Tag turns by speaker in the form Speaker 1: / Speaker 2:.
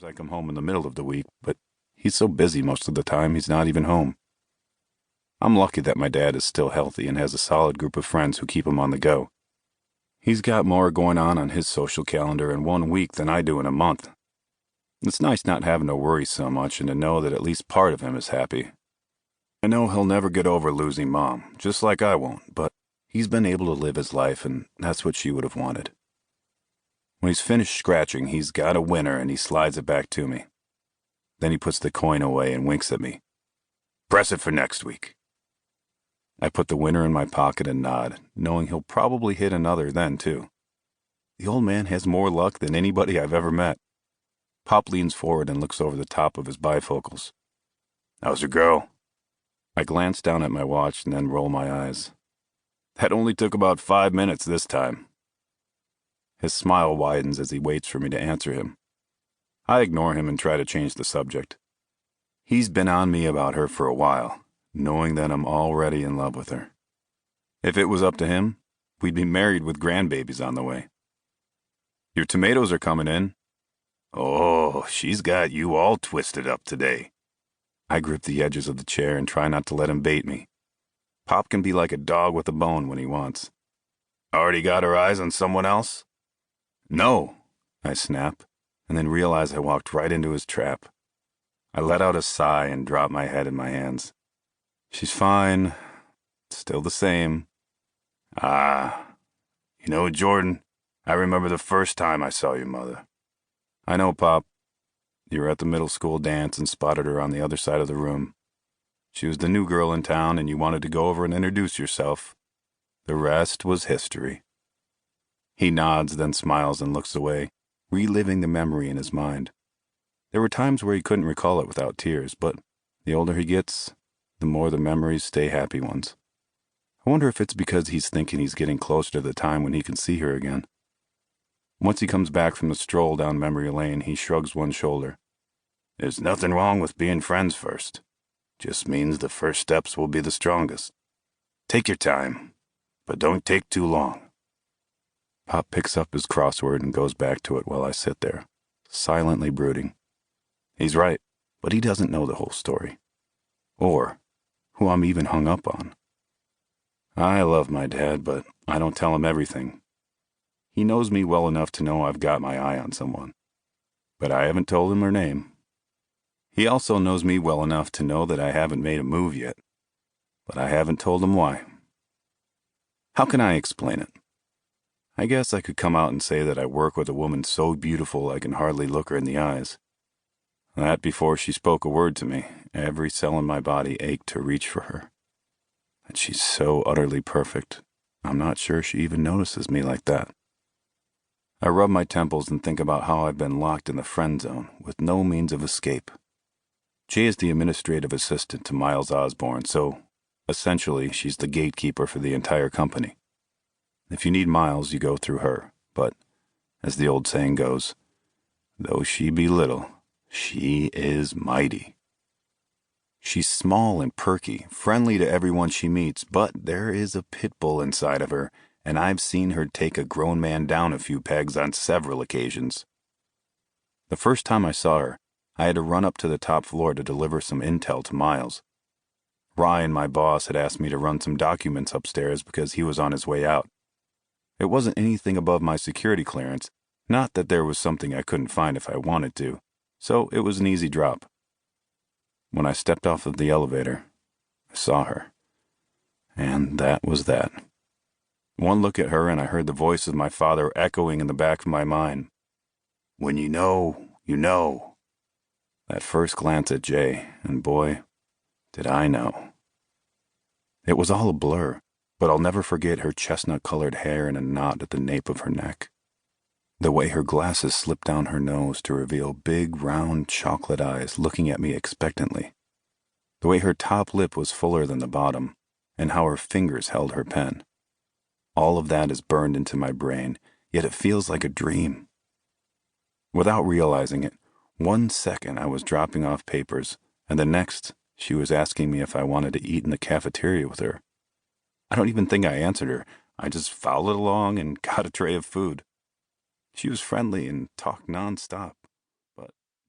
Speaker 1: Sometimes I come home in the middle of the week, but he's so busy most of the time he's not even home. I'm lucky that my dad is still healthy and has a solid group of friends who keep him on the go. He's got more going on his social calendar in 1 week than I do in a month. It's nice not having to worry so much and to know that at least part of him is happy. I know he'll never get over losing Mom, just like I won't, but he's been able to live his life, and that's what she would have wanted. When he's finished scratching, he's got a winner and he slides it back to me. Then he puts the coin away and winks at me. "Press it for next week." I put the winner in my pocket and nod, knowing he'll probably hit another then, too. The old man has more luck than anybody I've ever met. Pop leans forward and looks over the top of his bifocals. "How's your girl?" I glance down at my watch and then roll my eyes. That only took about 5 minutes this time. His smile widens as he waits for me to answer him. I ignore him and try to change the subject. He's been on me about her for a while, knowing that I'm already in love with her. If it was up to him, we'd be married with grandbabies on the way. "Your tomatoes are coming in." "Oh, she's got you all twisted up today." I grip the edges of the chair and try not to let him bait me. Pop can be like a dog with a bone when he wants. "Already got her eyes on someone else?" "No," I snap, and then realize I walked right into his trap. I let out a sigh and drop my head in my hands. "She's fine. Still the same."
Speaker 2: You know, Jordan, I remember the first time I saw your mother."
Speaker 1: "I know, Pop. You were at the middle school dance and spotted her on the other side of the room. She was the new girl in town and you wanted to go over and introduce yourself. The rest was history." He nods, then smiles and looks away, reliving the memory in his mind. There were times where he couldn't recall it without tears, but the older he gets, the more the memories stay happy ones. I wonder if it's because he's thinking he's getting closer to the time when he can see her again. Once he comes back from the stroll down memory lane, he shrugs one shoulder.
Speaker 2: "There's nothing wrong with being friends first. Just means the first steps will be the strongest. Take your time, but don't take too long."
Speaker 1: Pop picks up his crossword and goes back to it while I sit there, silently brooding. He's right, but he doesn't know the whole story. Or who I'm even hung up on. I love my dad, but I don't tell him everything. He knows me well enough to know I've got my eye on someone. But I haven't told him her name. He also knows me well enough to know that I haven't made a move yet. But I haven't told him why. How can I explain it? I guess I could come out and say that I work with a woman so beautiful I can hardly look her in the eyes. That before she spoke a word to me, every cell in my body ached to reach for her. That she's so utterly perfect, I'm not sure she even notices me like that. I rub my temples and think about how I've been locked in the friend zone with no means of escape. Jay is the administrative assistant to Miles Osbourne, so essentially she's the gatekeeper for the entire company. If you need Miles, you go through her, but, as the old saying goes, though she be little, she is mighty. She's small and perky, friendly to everyone she meets, but there is a pit bull inside of her, and I've seen her take a grown man down a few pegs on several occasions. The first time I saw her, I had to run up to the top floor to deliver some intel to Miles. Ryan, my boss, had asked me to run some documents upstairs because he was on his way out. It wasn't anything above my security clearance, not that there was something I couldn't find if I wanted to, so it was an easy drop. When I stepped off of the elevator, I saw her. And that was that. One look at her and I heard the voice of my father echoing in the back of my mind. "When you know, you know." That first glance at Jay, and boy, did I know. It was all a blur, but I'll never forget her chestnut-colored hair and a knot at the nape of her neck. The way her glasses slipped down her nose to reveal big, round, chocolate eyes looking at me expectantly. The way her top lip was fuller than the bottom, and how her fingers held her pen. All of that is burned into my brain, yet it feels like a dream. Without realizing it, 1 second I was dropping off papers, and the next she was asking me if I wanted to eat in the cafeteria with her. I don't even think I answered her. I just followed along and got a tray of food. She was friendly and talked nonstop.